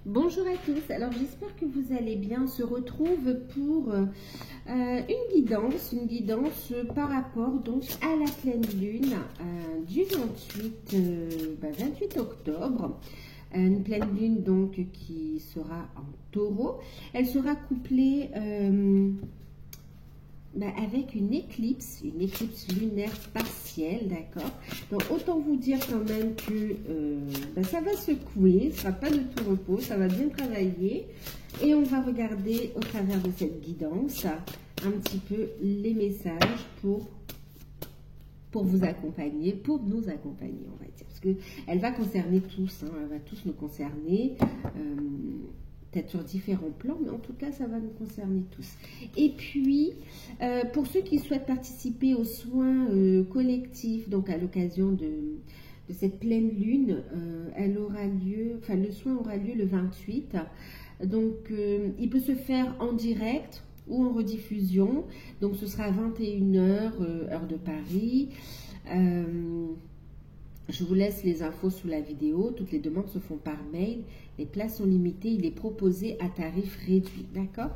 Bonjour à tous, alors j'espère que vous allez bien. On se retrouve pour une guidance par rapport donc à la pleine lune du 28 octobre. Une pleine lune donc qui sera en taureau. Elle sera couplée avec une éclipse lunaire partielle, d'accord. Donc autant vous dire quand même que ça va secouer, ce ne sera pas de tout repos, ça va bien travailler. Et on va regarder au travers de cette guidance un petit peu les messages pour vous accompagner, pour nous accompagner, on va dire. Parce qu'elle va concerner tous, hein, elle va tous nous concerner. Peut-être sur différents plans, mais en tout cas, ça va nous concerner tous. Et puis, pour ceux qui souhaitent participer aux soins collectifs, donc à l'occasion de cette pleine lune, elle aura lieu, enfin, le soin aura lieu le 28. Donc, il peut se faire en direct ou en rediffusion. Donc, ce sera à 21 h, heure de Paris. Je vous laisse les infos sous la vidéo. Toutes les demandes se font par mail. Les places sont limitées. Il est proposé à tarif réduit. D'accord?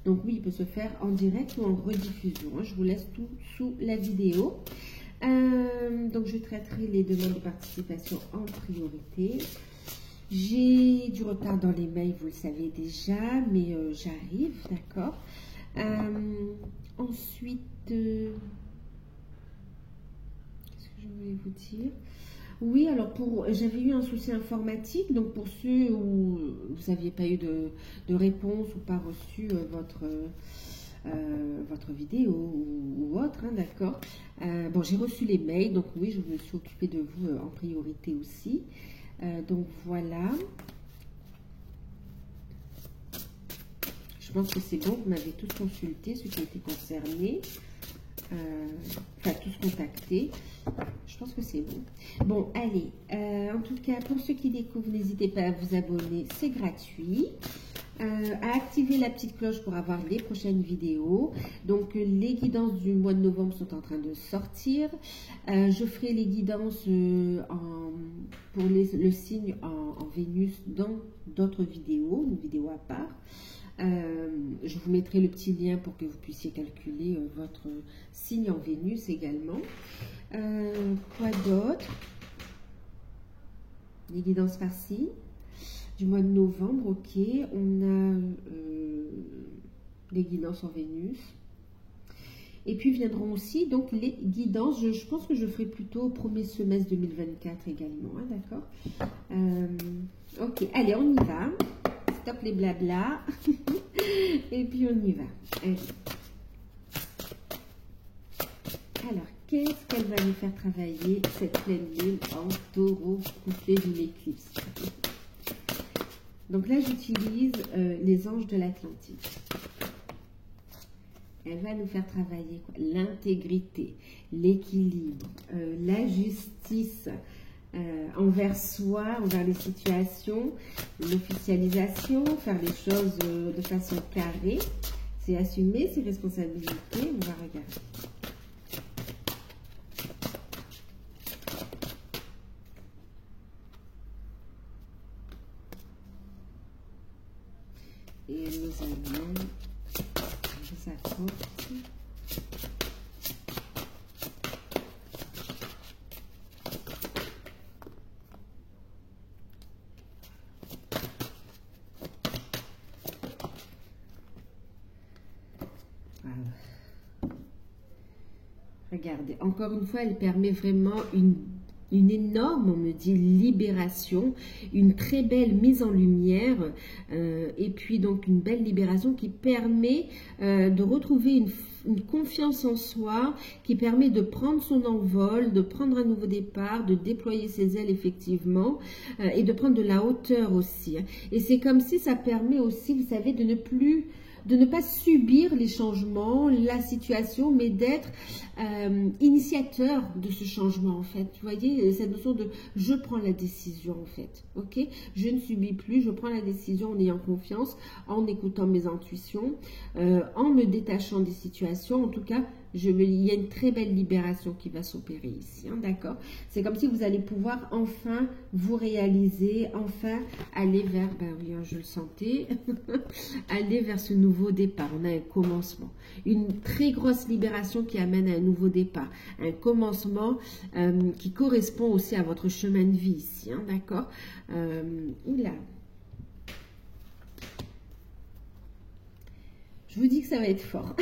Donc oui, il peut se faire en direct ou en rediffusion. Je vous laisse tout sous la vidéo. Donc je traiterai les demandes de participation en priorité. J'ai du retard dans les mails, vous le savez déjà, mais j'arrive. D'accord? Ensuite, qu'est-ce que je voulais vous dire? Oui, alors j'avais eu un souci informatique, donc pour ceux où vous n'aviez pas eu de réponse ou pas reçu votre vidéo ou autre, hein, d'accord. Bon, j'ai reçu les mails, donc oui, je me suis occupée de vous en priorité aussi. Donc voilà. Je pense que c'est bon, vous m'avez tous consulté, ceux qui étaient concernés. Enfin, tous contactés. Je pense que c'est bon. Bon, allez. En tout cas, pour ceux qui découvrent, n'hésitez pas à vous abonner. C'est gratuit. À activer la petite cloche pour avoir les prochaines vidéos. Donc, les guidances du mois de novembre sont en train de sortir. Je ferai les guidances pour le signe en Vénus dans d'autres vidéos, une vidéo à part. Je vous mettrai le petit lien pour que vous puissiez calculer votre signe en Vénus également. Quoi d'autre? Les guidances par signe du mois de novembre, ok. On a les guidances en Vénus. Et puis viendront aussi donc les guidances. Je pense que je ferai plutôt au premier semestre 2024 également, hein, d'accord. Ok, allez, on y va. Stop les blabla. Et puis on y va. Allez. Alors, qu'est-ce qu'elle va nous faire travailler cette pleine lune en taureau couplée d'une éclipse? Donc là, j'utilise les anges de l'Atlantique. Elle va nous faire travailler l'intégrité, l'équilibre, la justice, envers soi, envers les situations, l'officialisation, faire les choses de façon carrée, c'est assumer ses responsabilités. On va regarder. Et nous allons les apporter. Regardez, encore une fois, elle permet vraiment une énorme, on me dit, libération, une très belle mise en lumière, et puis donc une belle libération qui permet de retrouver une confiance en soi, qui permet de prendre son envol, de prendre un nouveau départ, de déployer ses ailes effectivement, et de prendre de la hauteur aussi. Et c'est comme si ça permet aussi, vous savez, de ne pas subir les changements, la situation, mais d'être initiateur de ce changement, en fait. Vous voyez, cette notion de « je prends la décision », en fait. Ok? Je ne subis plus, je prends la décision en ayant confiance, en écoutant mes intuitions, en me détachant des situations. En tout cas, il y a une très belle libération qui va s'opérer ici, hein, d'accord? C'est comme si vous allez pouvoir enfin vous réaliser, enfin aller vers, ben oui, hein, je le sentais, aller vers ce nouveau départ. On a un commencement, une très grosse libération qui amène à un nouveau départ, un commencement qui correspond aussi à votre chemin de vie ici, hein, d'accord? Oula. Je vous dis que ça va être fort.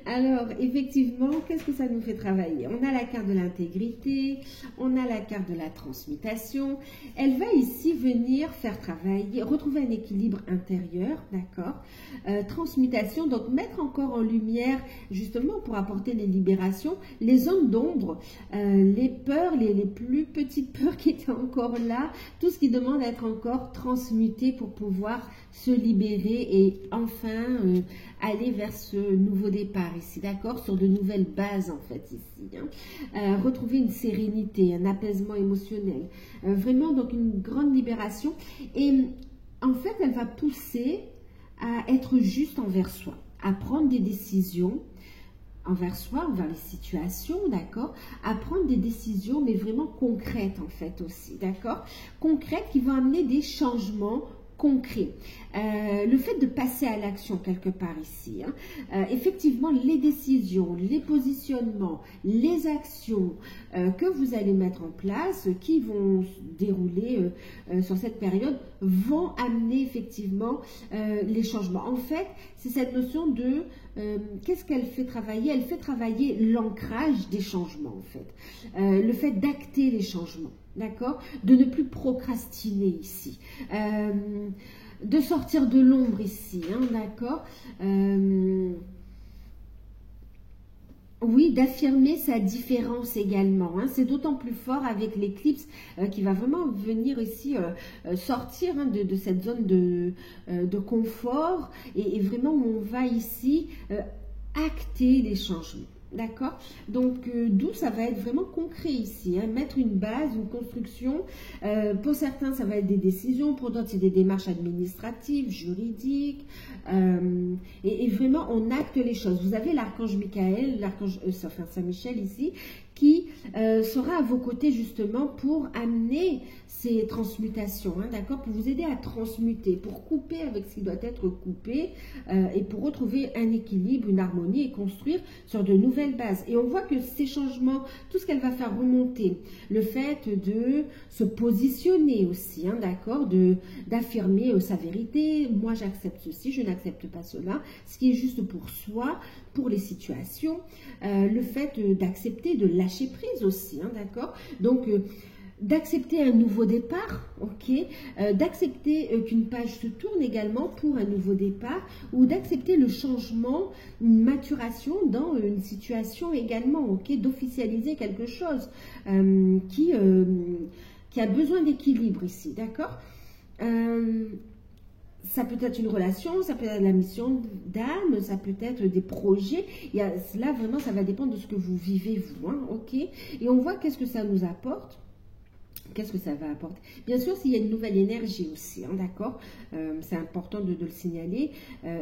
Alors, effectivement, qu'est-ce que ça nous fait travailler? On a la carte de l'intégrité, on a la carte de la transmutation. Elle va ici venir faire travailler, retrouver un équilibre intérieur, d'accord? Transmutation, donc mettre encore en lumière, justement, pour apporter les libérations, les zones d'ombre, les peurs, les plus petites peurs qui étaient encore là, tout ce qui demande à être encore transmuté pour pouvoir se libérer et enfin aller vers ce nouveau départ ici, d'accord, sur de nouvelles bases en fait ici, hein. Retrouver une sérénité, un apaisement émotionnel, vraiment donc une grande libération et en fait elle va pousser à être juste envers soi, à prendre des décisions envers soi, envers les situations, d'accord, à prendre des décisions mais vraiment concrètes en fait aussi, d'accord, concrètes qui vont amener des changements concret. Le fait de passer à l'action quelque part ici, hein, effectivement les décisions, les positionnements, les actions que vous allez mettre en place, qui vont se dérouler sur cette période, vont amener effectivement les changements. En fait, c'est cette notion de qu'est-ce qu'elle fait travailler? Elle fait travailler l'ancrage des changements en fait, le fait d'acter les changements. D'accord? De ne plus procrastiner ici. De sortir de l'ombre ici. Hein, d'accord? Oui, d'affirmer sa différence également. Hein. C'est d'autant plus fort avec l'éclipse qui va vraiment venir ici sortir hein, de cette zone de confort et vraiment on va ici acter les changements. D'accord? Donc, d'où ça va être vraiment concret ici. Hein, mettre une base, une construction. Pour certains, ça va être des décisions. Pour d'autres, c'est des démarches administratives, juridiques. Et vraiment, on acte les choses. Vous avez l'archange Michael, l'archange Saint-Michel ici, qui sera à vos côtés justement pour amener ces transmutations, hein, d'accord, pour vous aider à transmuter, pour couper avec ce qui doit être coupé et pour retrouver un équilibre, une harmonie et construire sur de nouvelles bases. Et on voit que ces changements, tout ce qu'elle va faire remonter, le fait de se positionner aussi, hein, d'accord, d'affirmer sa vérité, moi j'accepte ceci, je n'accepte pas cela, ce qui est juste pour soi, pour les situations, le fait d'accepter, de lâcher prise aussi, hein, d'accord, donc d'accepter un nouveau départ, ok, d'accepter qu'une page se tourne également pour un nouveau départ ou d'accepter le changement, une maturation dans une situation également, ok, d'officialiser quelque chose qui a besoin d'équilibre ici, d'accord. Ça peut être une relation, ça peut être la mission d'âme, ça peut être des projets. Là, vraiment, ça va dépendre de ce que vous vivez, vous, hein, ok. Et on voit qu'est-ce que ça nous apporte. Qu'est-ce que ça va apporter? Bien sûr, s'il y a une nouvelle énergie aussi, hein, d'accord, c'est important de le signaler.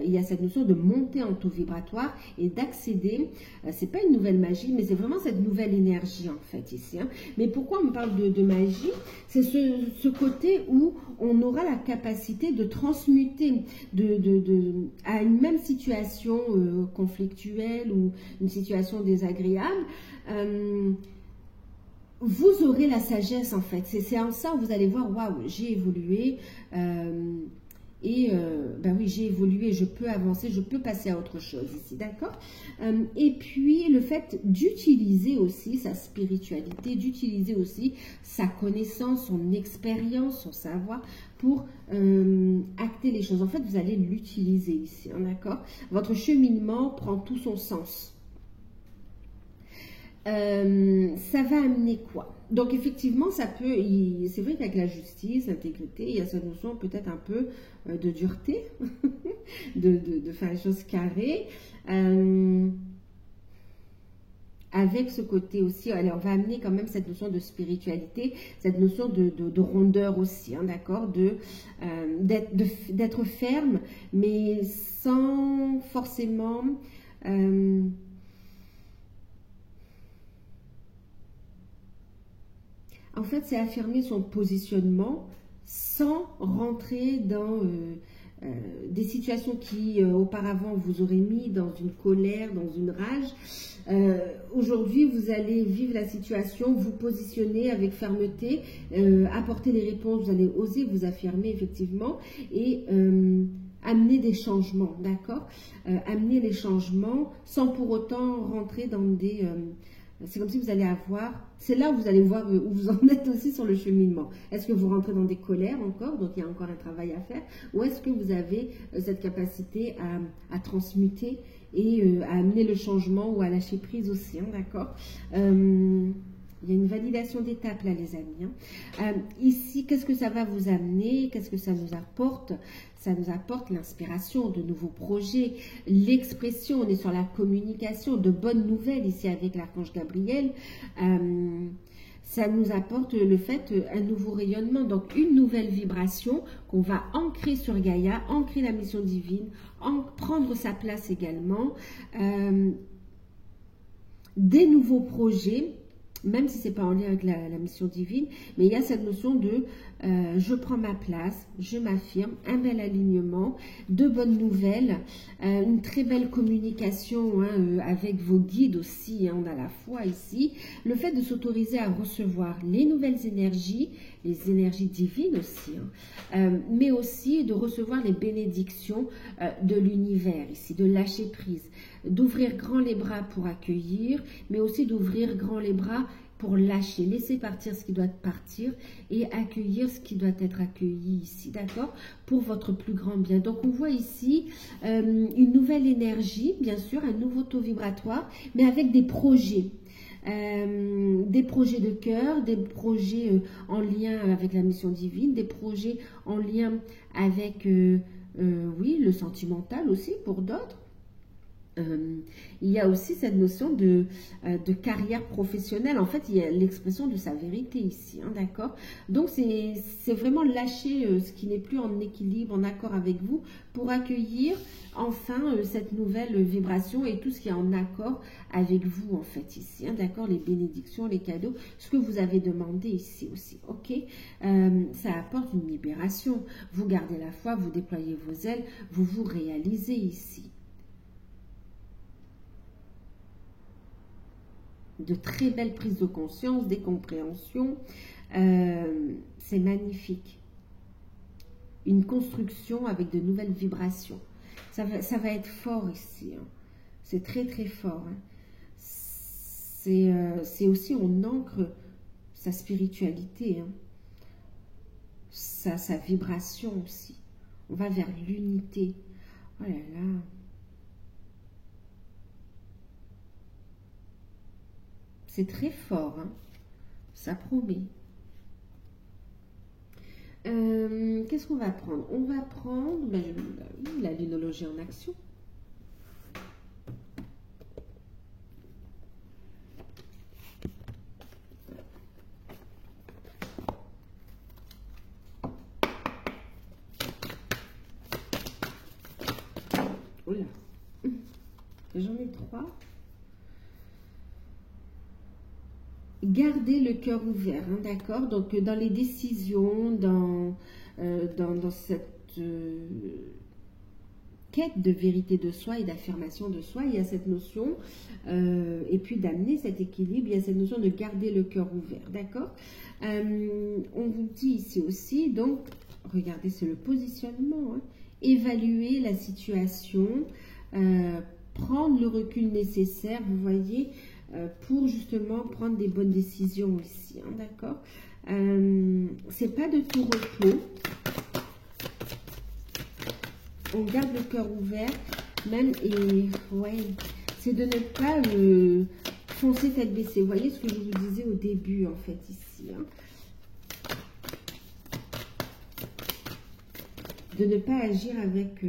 Il y a cette notion de monter en taux vibratoire et d'accéder. C'est pas une nouvelle magie, mais c'est vraiment cette nouvelle énergie en fait ici. Hein. Mais pourquoi on parle de magie? C'est ce côté où on aura la capacité de transmuter à une même situation conflictuelle ou une situation désagréable. Vous aurez la sagesse en fait, c'est en ça où vous allez voir, waouh, j'ai évolué ben oui, j'ai évolué, je peux avancer, je peux passer à autre chose ici, d'accord. Et puis le fait d'utiliser aussi sa spiritualité, d'utiliser aussi sa connaissance, son expérience, son savoir pour acter les choses. En fait, vous allez l'utiliser ici, hein, d'accord. Votre cheminement prend tout son sens. Ça va amener quoi? Donc effectivement, ça peut, c'est vrai qu'avec la justice, l'intégrité, il y a cette notion peut-être un peu de dureté, de faire les choses carrées, avec ce côté aussi, allez, on va amener quand même cette notion de spiritualité, cette notion de rondeur aussi, hein, d'accord, d'être ferme, mais sans forcément En fait, c'est affirmer son positionnement sans rentrer dans des situations qui, auparavant, vous auraient mis dans une colère, dans une rage. Aujourd'hui, vous allez vivre la situation, vous positionner avec fermeté, apporter les réponses, vous allez oser vous affirmer, effectivement, et amener des changements, d'accord? Amener les changements sans pour autant rentrer dans des... c'est comme si vous allez avoir... C'est là où vous allez voir où vous en êtes aussi sur le cheminement. Est-ce que vous rentrez dans des colères encore, donc il y a encore un travail à faire, ou est-ce que vous avez cette capacité à transmuter et à amener le changement ou à lâcher prise aussi, hein, d'accord? Il y a une validation d'étape là, les amis. Hein. Ici, qu'est-ce que ça va vous amener? Qu'est-ce que ça nous apporte? Ça nous apporte l'inspiration, de nouveaux projets, l'expression, on est sur la communication, de bonnes nouvelles ici avec l'archange Gabriel. Ça nous apporte le fait, un nouveau rayonnement, donc une nouvelle vibration qu'on va ancrer sur Gaïa, ancrer la mission divine, prendre sa place également. Des nouveaux projets, même si ce n'est pas en lien avec la mission divine, mais il y a cette notion de je prends ma place, je m'affirme, un bel alignement, de bonnes nouvelles, une très belle communication hein, avec vos guides aussi, hein, on a la foi ici, le fait de s'autoriser à recevoir les nouvelles énergies, les énergies divines aussi, hein, mais aussi de recevoir les bénédictions de l'univers ici, de lâcher prise, d'ouvrir grand les bras pour accueillir, mais aussi d'ouvrir grand les bras pour lâcher, laisser partir ce qui doit partir et accueillir ce qui doit être accueilli ici, d'accord? Pour votre plus grand bien. Donc, on voit ici une nouvelle énergie, bien sûr, un nouveau taux vibratoire, mais avec des projets. Des projets de cœur, des projets en lien avec la mission divine, des projets en lien avec, oui, le sentimental aussi pour d'autres. Il y a aussi cette notion de carrière professionnelle. En fait, il y a l'expression de sa vérité ici, hein, d'accord? Donc, c'est vraiment lâcher ce qui n'est plus en équilibre, en accord avec vous, pour accueillir enfin cette nouvelle vibration et tout ce qui est en accord avec vous, en fait, ici, hein, d'accord? Les bénédictions, les cadeaux, ce que vous avez demandé ici aussi, ok? Ça apporte une libération. Vous gardez la foi, vous déployez vos ailes, vous vous réalisez ici. De très belles prises de conscience, des compréhensions. C'est magnifique. Une construction avec de nouvelles vibrations. Ça va être fort ici. Hein. C'est très très fort. Hein. C'est aussi, on ancre sa spiritualité. Hein. Sa vibration aussi. On va vers l'unité. Oh là là. C'est très fort, hein? Ça promet. Qu'est-ce qu'on va prendre? On va prendre la lunologie en action. Oh là, j'en ai 3. Gardez le cœur ouvert, hein, d'accord? Donc, dans les décisions, dans cette quête de vérité de soi et d'affirmation de soi, il y a cette notion, et puis d'amener cet équilibre, il y a cette notion de garder le cœur ouvert, d'accord? On vous dit ici aussi, donc, regardez, c'est le positionnement, hein, évaluer la situation, prendre le recul nécessaire, vous voyez, pour justement prendre des bonnes décisions ici, hein, d'accord? C'est pas de tout repos. On garde le cœur ouvert, même, et ouais, c'est de ne pas foncer tête baissée. Vous voyez ce que je vous disais au début, en fait, ici, hein? De ne pas agir avec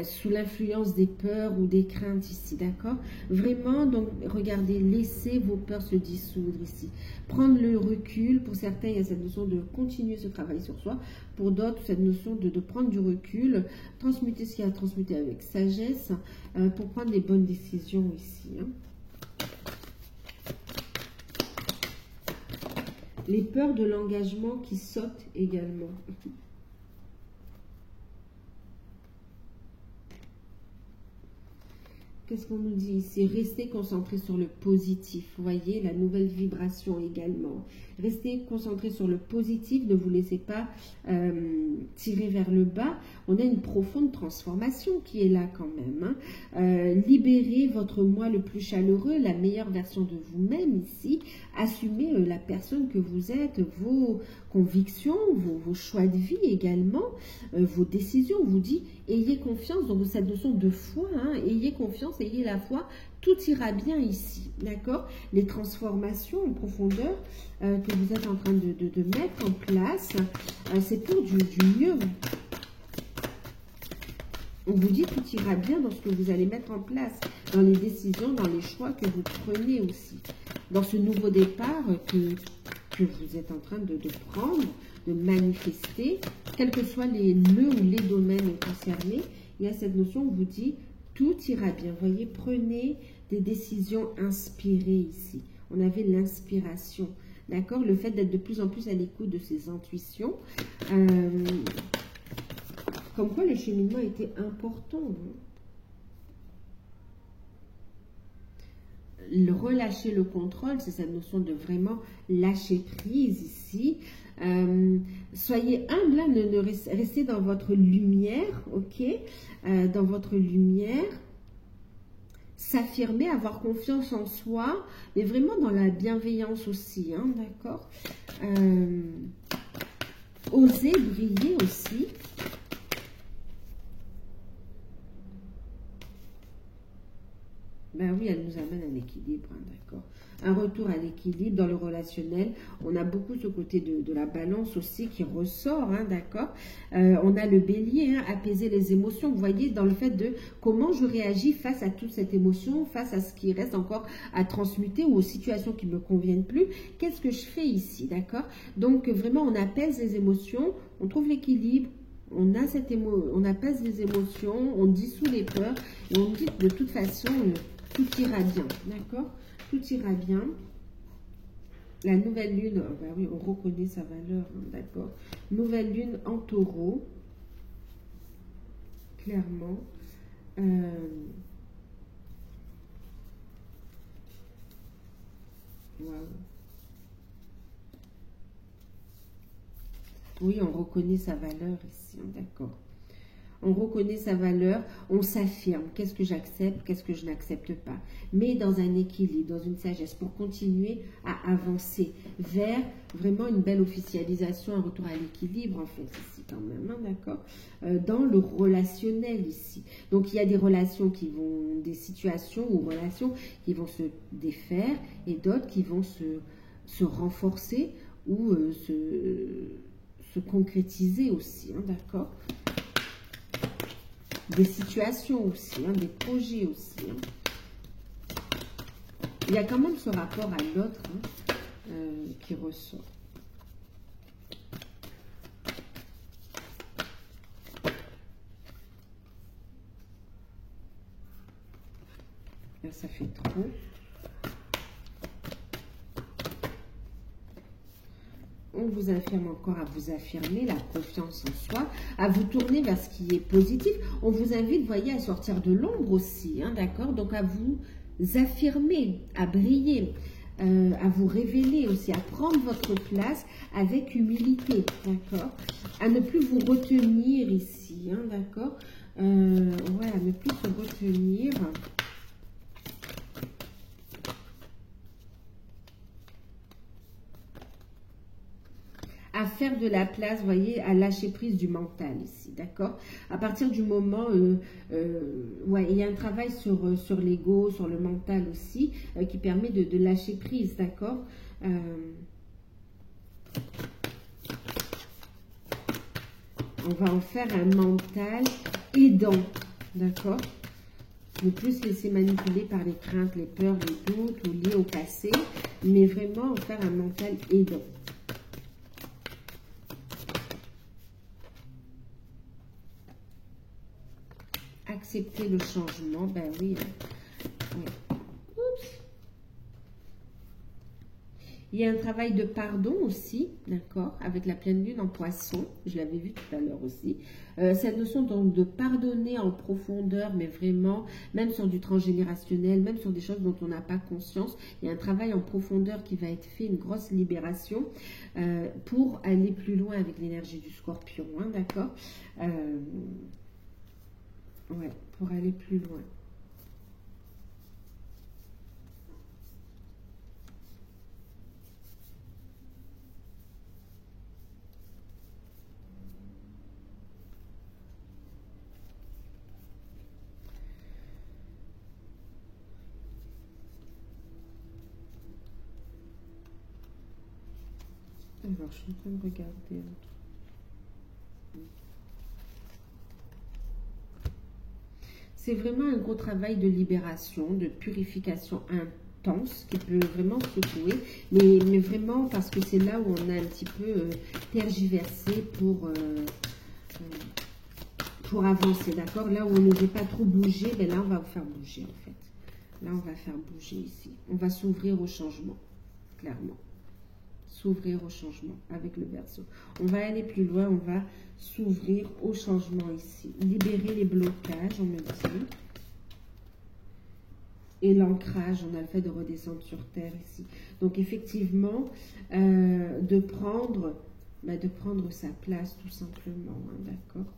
sous l'influence des peurs ou des craintes ici, d'accord? Vraiment, donc, regardez, laissez vos peurs se dissoudre ici. Prendre le recul, pour certains, il y a cette notion de continuer ce travail sur soi. Pour d'autres, cette notion de prendre du recul, transmuter ce qu'il y a à transmuter avec sagesse, pour prendre les bonnes décisions ici, hein. Les peurs de l'engagement qui sautent également. Qu'est-ce qu'on nous dit ici? Restez concentré sur le positif. Vous voyez, la nouvelle vibration également. Restez concentré sur le positif. Ne vous laissez pas tirer vers le bas. On a une profonde transformation qui est là quand même, hein. Libérez votre moi le plus chaleureux, la meilleure version de vous-même ici. Assumez la personne que vous êtes, vos convictions, vos choix de vie également, vos décisions. On vous dit, ayez confiance. Donc cette notion de foi, hein, ayez confiance, ayez la foi, tout ira bien ici, d'accord? Les transformations en profondeur que vous êtes en train de mettre en place, c'est pour du mieux. On vous dit tout ira bien dans ce que vous allez mettre en place, dans les décisions, dans les choix que vous prenez aussi, dans ce nouveau départ que vous êtes en train de prendre, de manifester, quels que soient les nœuds ou les domaines concernés. Il y a cette notion, on vous dit tout ira bien. Vous voyez, prenez des décisions inspirées ici. On avait l'inspiration, d'accord? Le fait d'être de plus en plus à l'écoute de ses intuitions. Comme quoi le cheminement était important, hein. Relâcher le contrôle, c'est cette notion de vraiment lâcher prise ici. Soyez humble, hein, restez dans votre lumière, ok, dans votre lumière. S'affirmer, avoir confiance en soi, mais vraiment dans la bienveillance aussi, hein, d'accord. Oser briller aussi. Ben oui, elle nous amène à l'équilibre, hein, d'accord. Un retour à l'équilibre dans le relationnel. On a beaucoup ce côté de la balance aussi qui ressort, hein, d'accord. On a le bélier, hein, apaiser les émotions. Vous voyez, dans le fait de comment je réagis face à toute cette émotion, face à ce qui reste encore à transmuter ou aux situations qui ne me conviennent plus. Qu'est-ce que je fais ici, d'accord? Donc, vraiment, on apaise les émotions, on trouve l'équilibre. On apaise les émotions, on dissout les peurs et on dit de toute façon, tout ira bien, d'accord? Tout ira bien. La nouvelle lune, bah oui, on reconnaît sa valeur, hein, d'accord? Nouvelle lune en taureau, clairement. Wow. Oui, on reconnaît sa valeur ici, hein, d'accord. On reconnaît sa valeur, on s'affirme. Qu'est-ce que j'accepte, qu'est-ce que je n'accepte pas. Mais dans un équilibre, dans une sagesse, pour continuer à avancer vers vraiment une belle officialisation, un retour à l'équilibre, en fait, ici quand même, hein, d'accord. Dans le relationnel ici. Donc, il y a des relations qui vont, des situations ou relations qui vont se défaire et d'autres qui vont se renforcer ou se concrétiser aussi, hein, d'accord. Des situations aussi, hein, des projets aussi, hein. Il y a quand même ce rapport à l'autre, hein, qui ressort. Là, ça fait trop. On vous affirme encore à vous affirmer la confiance en soi, à vous tourner vers ce qui est positif. On vous invite, voyez, à sortir de l'ombre aussi, hein, d'accord? Donc, à vous affirmer, à briller, à vous révéler aussi, à prendre votre place avec humilité, d'accord? À ne plus vous retenir ici, hein, d'accord? Ouais, à ne plus se retenir. À faire de la place, vous voyez, à lâcher prise du mental ici, d'accord? À partir du moment, ouais, il y a un travail sur l'ego, sur le mental aussi, qui permet de lâcher prise, d'accord? On va en faire un mental aidant, d'accord? Ne plus se laisser manipuler par les craintes, les peurs, les doutes ou liés au passé, mais vraiment faire un mental aidant. Accepter le changement, ben oui. Oui. Oups. Il y a un travail de pardon aussi, d'accord, avec la pleine lune en poisson, je l'avais vu tout à l'heure aussi. Cette notion donc de pardonner en profondeur, mais vraiment, même sur du transgénérationnel, même sur des choses dont on n'a pas conscience, il y a un travail en profondeur qui va être fait, une grosse libération pour aller plus loin avec l'énergie du scorpion, hein, d'accord, ouais, pour aller plus loin. Alors, je suis en train de regarder. C'est vraiment un gros travail de libération, de purification intense qui peut vraiment secouer, mais vraiment parce que c'est là où on a un petit peu tergiversé pour avancer, d'accord? Là où on n'osait pas trop bouger, ben là on va vous faire bouger en fait. Là on va faire bouger ici. On va s'ouvrir au changement, clairement. S'ouvrir au changement avec le Verseau. On va aller plus loin, on va s'ouvrir au changement ici. Libérer les blocages, on me dit. Et l'ancrage, on a le fait de redescendre sur terre ici. Donc effectivement, de prendre sa place tout simplement, hein, d'accord?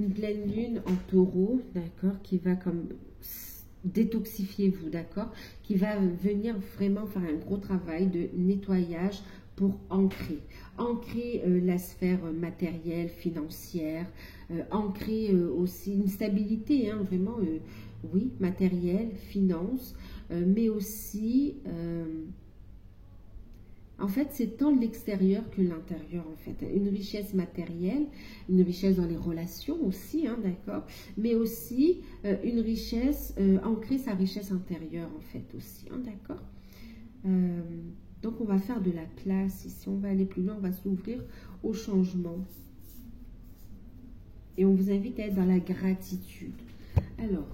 Une pleine lune en taureau, d'accord, qui va comme détoxifier vous, d'accord, qui va venir vraiment faire un gros travail de nettoyage pour ancrer la sphère matérielle, financière, ancrer aussi une stabilité, hein, vraiment, oui, matérielle, finance, mais aussi... en fait, c'est tant l'extérieur que l'intérieur, en fait. Une richesse matérielle, une richesse dans les relations aussi, hein, d'accord, mais aussi une richesse, ancrer sa richesse intérieure, en fait, aussi, hein, d'accord. Donc, on va faire de la place ici. On va aller plus loin, on va s'ouvrir au changement. Et on vous invite à être dans la gratitude. Alors...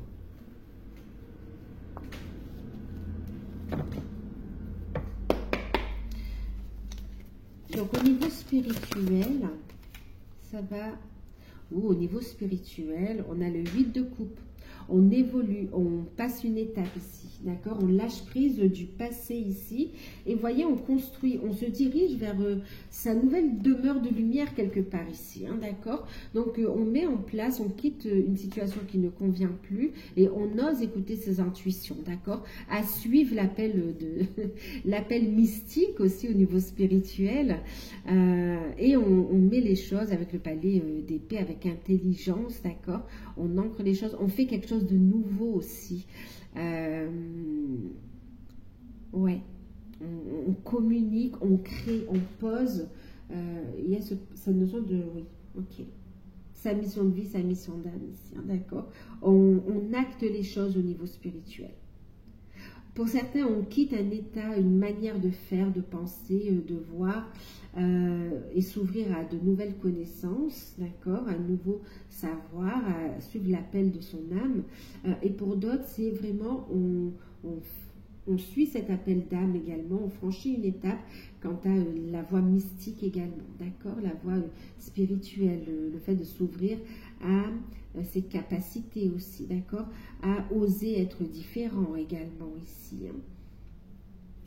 donc, au niveau spirituel, ça va... au niveau spirituel, on a le 8 de coupe. On évolue, on passe une étape ici, d'accord? On lâche prise du passé ici. Et voyez, on construit, on se dirige vers sa nouvelle demeure de lumière quelque part ici, hein, d'accord? Donc, on met en place, on quitte une situation qui ne convient plus et on ose écouter ses intuitions, d'accord? À suivre l'appel mystique aussi au niveau spirituel. Et on met les choses avec le palais d'épée, avec intelligence, d'accord? On ancre les choses, on fait quelque chose de nouveau aussi. Ouais, on communique, on crée, on pose. Il y a cette notion de, oui, ok. Sa mission de vie, sa mission d'âme ici, hein, d'accord? On acte les choses au niveau spirituel. Pour certains, on quitte un état, une manière de faire, de penser, de voir et s'ouvrir à de nouvelles connaissances, d'accord, un nouveau savoir, à suivre l'appel de son âme. Et pour d'autres, c'est vraiment, on suit cet appel d'âme également, on franchit une étape quant à la voie mystique également, d'accord, la voie spirituelle, le fait de s'ouvrir à ses capacités aussi, d'accord, à oser être différent également ici. Hein.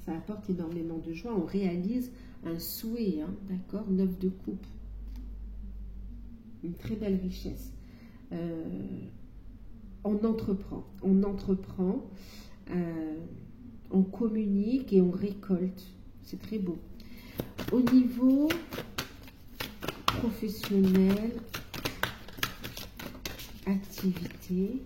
Ça apporte énormément de joie, on réalise un souhait, hein, d'accord, 9 de coupe. Une très belle richesse. On entreprend, on communique et on récolte. C'est très beau. Au niveau professionnel, actif. activité.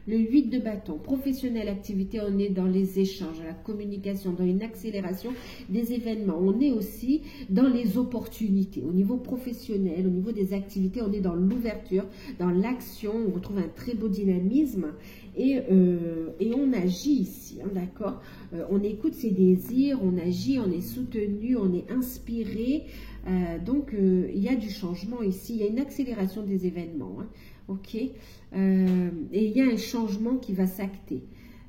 Le 8 de bâton, professionnel, activité, on est dans les échanges, la communication, dans une accélération des événements. On est aussi dans les opportunités. Au niveau professionnel, au niveau des activités, on est dans l'ouverture, dans l'action. On retrouve un très beau dynamisme et on agit ici, hein, d'accord. On écoute ses désirs, on agit, on est soutenu, on est inspiré. Donc, il y a du changement ici. Il y a une accélération des événements, hein. Ok, et il y a un changement qui va s'acter.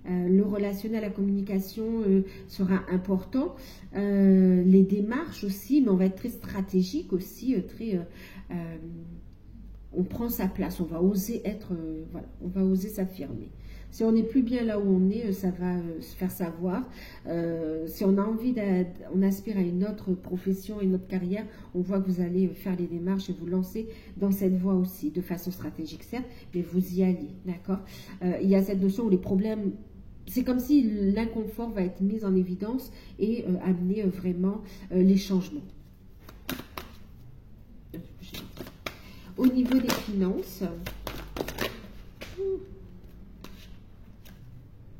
Le relationnel, la communication sera important. Les démarches aussi, mais on va être très stratégique aussi, on prend sa place, on va oser être, voilà, on va oser s'affirmer. Si on n'est plus bien là où on est, ça va se faire savoir. Si on a envie, on aspire à une autre profession, une autre carrière, on voit que vous allez faire les démarches et vous lancer dans cette voie aussi, de façon stratégique certes, mais vous y allez, d'accord. Il y a cette notion où les problèmes, c'est comme si l'inconfort va être mis en évidence et amener vraiment les changements. Au niveau des finances,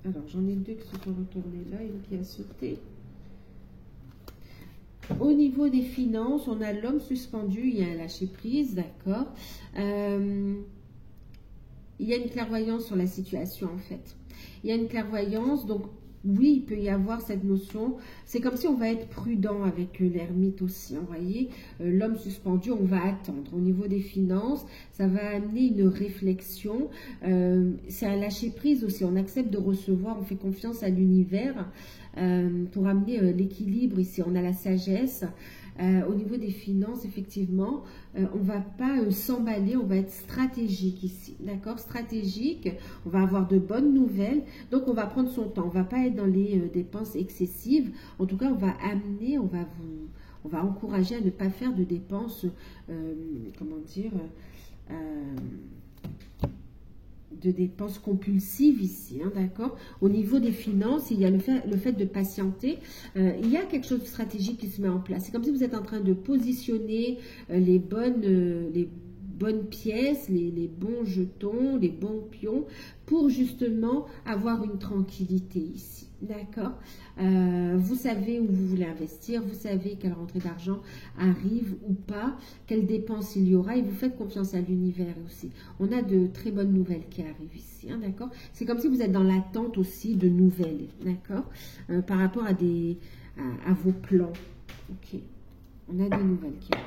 alors j'en ai deux qui se sont retournés là, une qui a sauté. Au niveau des finances, on a l'homme suspendu, il y a un lâcher prise, d'accord. Il y a une clairvoyance sur la situation en fait. Il y a une clairvoyance, donc oui, il peut y avoir cette notion. C'est comme si on va être prudent avec l'ermite aussi. Vous voyez, l'homme suspendu, on va attendre. Au niveau des finances, ça va amener une réflexion. C'est un lâcher prise aussi. On accepte de recevoir, on fait confiance à l'univers pour amener l'équilibre ici. On a la sagesse. Au niveau des finances, effectivement, on ne va pas s'emballer, on va être stratégique ici, d'accord? Stratégique, on va avoir de bonnes nouvelles, donc on va prendre son temps, on ne va pas être dans les dépenses excessives, en tout cas on va amener, on va encourager à ne pas faire de dépenses, comment dire, de dépenses compulsives ici, hein, d'accord. Au niveau des finances, il y a le fait de patienter. Il y a quelque chose de stratégique qui se met en place. C'est comme si vous êtes en train de positionner les bonnes pièces, les bons jetons, les bons pions pour justement avoir une tranquillité ici, d'accord. Vous savez où vous voulez investir, vous savez quelle rentrée d'argent arrive ou pas, quelles dépenses il y aura et vous faites confiance à l'univers aussi. On a de très bonnes nouvelles qui arrivent ici, hein, d'accord. C'est comme si vous êtes dans l'attente aussi de nouvelles, d'accord, par rapport à vos plans. Ok, on a des nouvelles qui arrivent.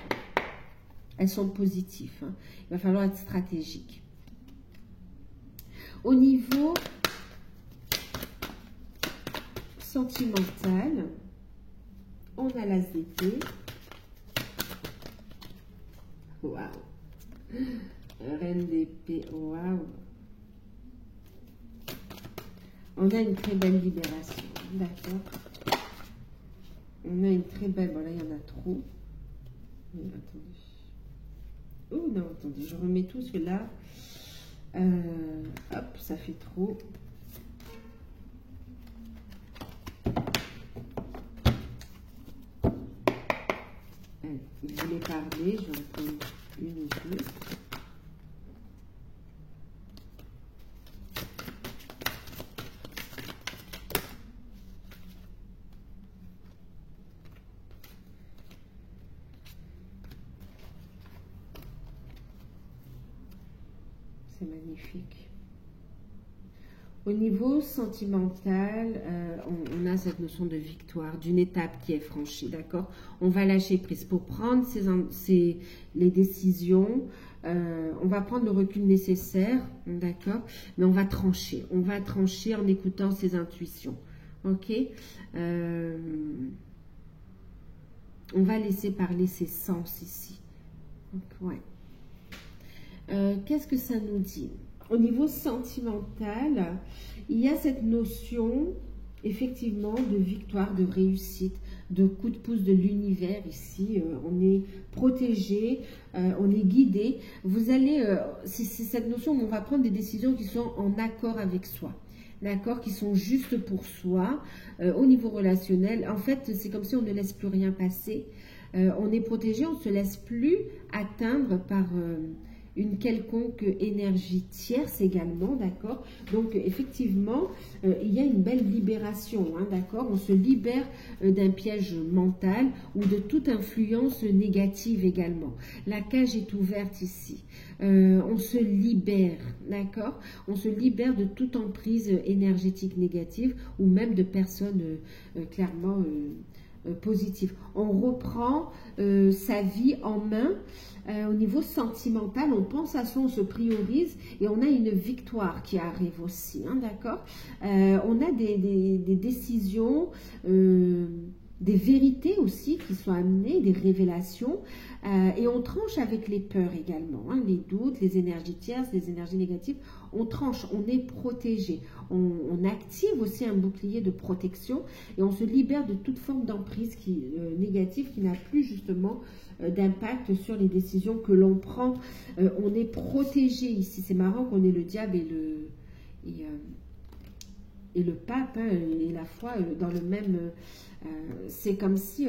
Elles sont positives, hein. Il va falloir être stratégique. Au niveau sentimental, on a l'as d'épée. Waouh! Reine d'épée, waouh! On a une très belle libération, d'accord? On a une très belle... Bon, là, il y en a trop. Attendez. Oh non, attendez, je remets tout, parce que là, hop, ça fait trop. Allez, il voulait parler, je vais en prendre une ou deux. C'est magnifique. Au niveau sentimental, on a cette notion de victoire, d'une étape qui est franchie, d'accord? On va lâcher prise pour prendre les décisions. On va prendre le recul nécessaire, d'accord? Mais on va trancher. On va trancher en écoutant ses intuitions, ok? On va laisser parler ses sens ici. Donc, ouais. Qu'est-ce que ça nous dit? Au niveau sentimental, il y a cette notion, effectivement, de victoire, de réussite. de coups de pouce de l'univers ici. On est protégé, on est guidé. Vous allez, c'est cette notion où on va prendre des décisions qui sont en accord avec soi. D'accord, qui sont justes pour soi, au niveau relationnel. En fait, c'est comme si on ne laisse plus rien passer. On est protégé, on ne se laisse plus atteindre par une quelconque énergie tierce également, d'accord. Donc, effectivement, il y a une belle libération, hein, d'accord. On se libère d'un piège mental ou de toute influence négative également. La cage est ouverte ici. On se libère, d'accord. On se libère de toute emprise énergétique négative ou même de personnes clairement positives. On reprend sa vie en main. Au niveau sentimental, on pense à soi, on se priorise et on a une victoire qui arrive aussi, hein, d'accord. On a des décisions, des vérités aussi qui sont amenées, des révélations, et on tranche avec les peurs également, hein, les doutes, les énergies tierces, les énergies négatives. On tranche, on est protégé, on active aussi un bouclier de protection et on se libère de toute forme d'emprise négative qui n'a plus justement d'impact sur les décisions que l'on prend. On est protégé ici. C'est marrant qu'on ait le diable et le pape, hein, et la foi dans le même... c'est comme si,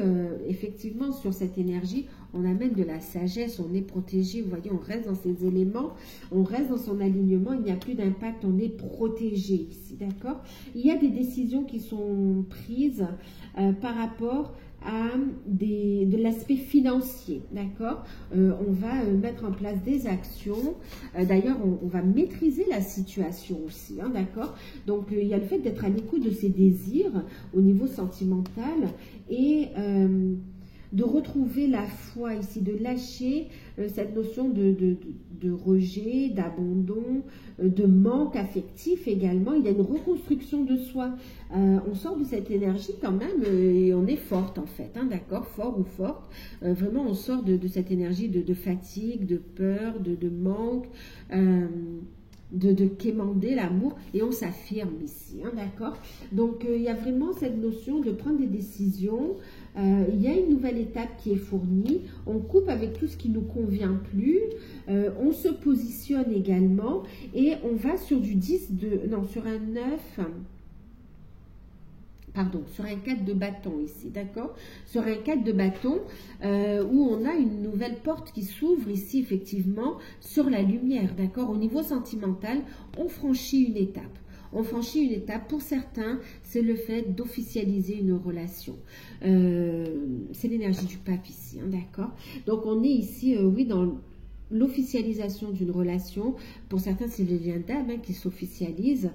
effectivement, sur cette énergie, on amène de la sagesse, on est protégé, vous voyez, on reste dans ces éléments, on reste dans son alignement, il n'y a plus d'impact, on est protégé ici, d'accord. Il y a des décisions qui sont prises par rapport à de l'aspect financier, d'accord. On va mettre en place des actions, d'ailleurs on va maîtriser la situation aussi, hein, d'accord. Donc il y a le fait d'être à l'écoute de ses désirs au niveau sentimental et de retrouver la foi ici, de lâcher cette notion de rejet, d'abandon, de manque affectif également. Il y a une reconstruction de soi. On sort de cette énergie quand même et on est forte en fait, hein, d'accord, fort ou forte. Vraiment, on sort de cette énergie de fatigue, de peur, de manque, de quémander l'amour et on s'affirme ici, hein, d'accord. Donc, il y a vraiment cette notion de prendre des décisions. Il y a une nouvelle étape qui est fournie. On coupe avec tout ce qui ne nous convient plus. On se positionne également et on va sur du 10 sur un 9... Pardon, sur un 4 de bâton ici, d'accord. Sur un 4 de bâton où on a une nouvelle porte qui s'ouvre ici, effectivement, sur la lumière, d'accord. Au niveau sentimental, on franchit une étape. On franchit une étape. Pour certains, c'est le fait d'officialiser une relation. C'est l'énergie du pape ici, hein, d'accord. Donc, on est ici, oui, dans l'officialisation d'une relation. Pour certains, c'est le lien d'âme, hein, qui s'officialise.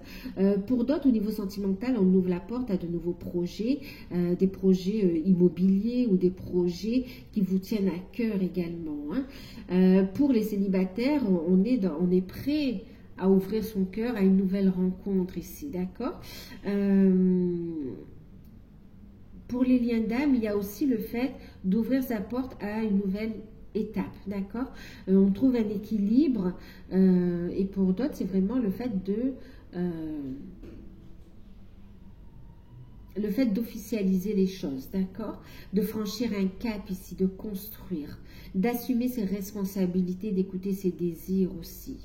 Pour d'autres, au niveau sentimental, on ouvre la porte à de nouveaux projets, des projets immobiliers ou des projets qui vous tiennent à cœur également, hein. Pour les célibataires, on est prêt à ouvrir son cœur à une nouvelle rencontre ici, d'accord. Pour les liens d'âme, il y a aussi le fait d'ouvrir sa porte à une nouvelle étape, d'accord. On trouve un équilibre et pour d'autres, c'est vraiment le fait d'officialiser les choses, d'accord, de franchir un cap ici, de construire, d'assumer ses responsabilités, d'écouter ses désirs aussi.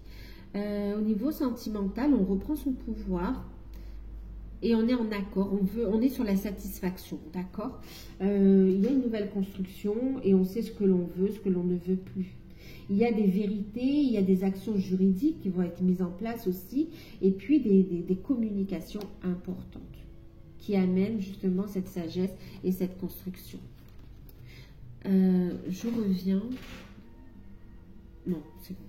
Au niveau sentimental, on reprend son pouvoir et on est en accord, on est sur la satisfaction, d'accord. Il y a une nouvelle construction et on sait ce que l'on veut, ce que l'on ne veut plus. Il y a des vérités, il y a des actions juridiques qui vont être mises en place aussi et puis des communications importantes qui amènent justement cette sagesse et cette construction. Je reviens. Non, c'est bon.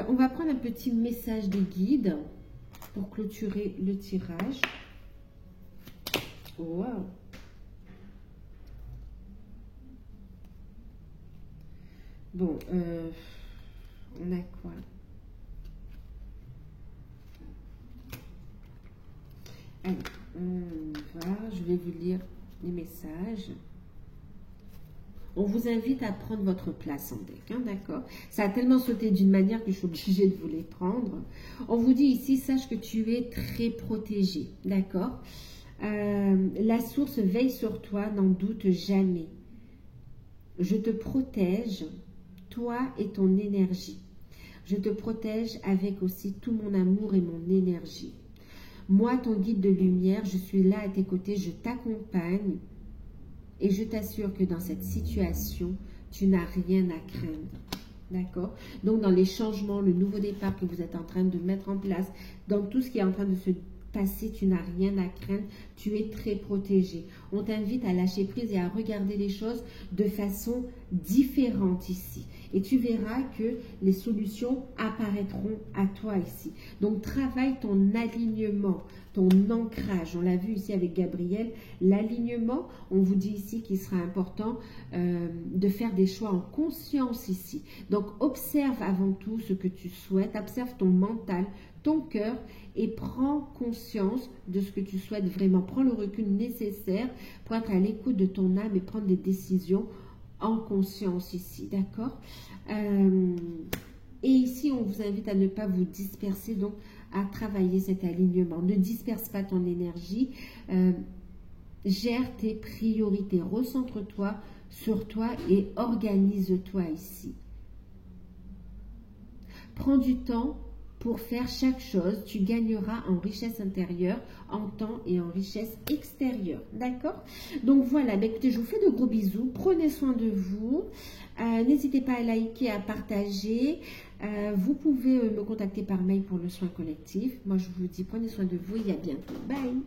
On va prendre un petit message des guides pour clôturer le tirage. Wow. Bon, on a quoi? Allez, on va, je vais vous lire les messages. On vous invite à prendre votre place en deck, hein, d'accord. Ça a tellement sauté d'une manière que je suis obligée de vous les prendre. On vous dit ici, sache que tu es très protégé, d'accord. La source veille sur toi, n'en doute jamais. Je te protège, toi et ton énergie. Je te protège avec aussi tout mon amour et mon énergie. Moi, ton guide de lumière, je suis là à tes côtés, je t'accompagne et je t'assure que dans cette situation, tu n'as rien à craindre. D'accord? Donc, dans les changements, le nouveau départ que vous êtes en train de mettre en place, dans tout ce qui est en train de se passer, tu n'as rien à craindre, tu es très protégé. On t'invite à lâcher prise et à regarder les choses de façon différente ici. Et tu verras que les solutions apparaîtront à toi ici. Donc, travaille ton alignement, ton ancrage. On l'a vu ici avec Gabriel. L'alignement, on vous dit ici qu'il sera important de faire des choix en conscience ici. Donc, observe avant tout ce que tu souhaites. Observe ton mental, ton cœur et prends conscience de ce que tu souhaites vraiment. Prends le recul nécessaire pour être à l'écoute de ton âme et prendre des décisions en conscience ici, d'accord? Et ici, on vous invite à ne pas vous disperser, donc à travailler cet alignement. Ne disperse pas ton énergie, gère tes priorités, recentre-toi sur toi et organise-toi ici. Prends du temps pour faire chaque chose, tu gagneras en richesse intérieure, en temps et en richesse extérieure. D'accord? Donc voilà, bah écoutez, je vous fais de gros bisous. Prenez soin de vous. N'hésitez pas à liker, à partager. Vous pouvez me contacter par mail pour le soin collectif. Moi, je vous dis prenez soin de vous et à bientôt. Bye!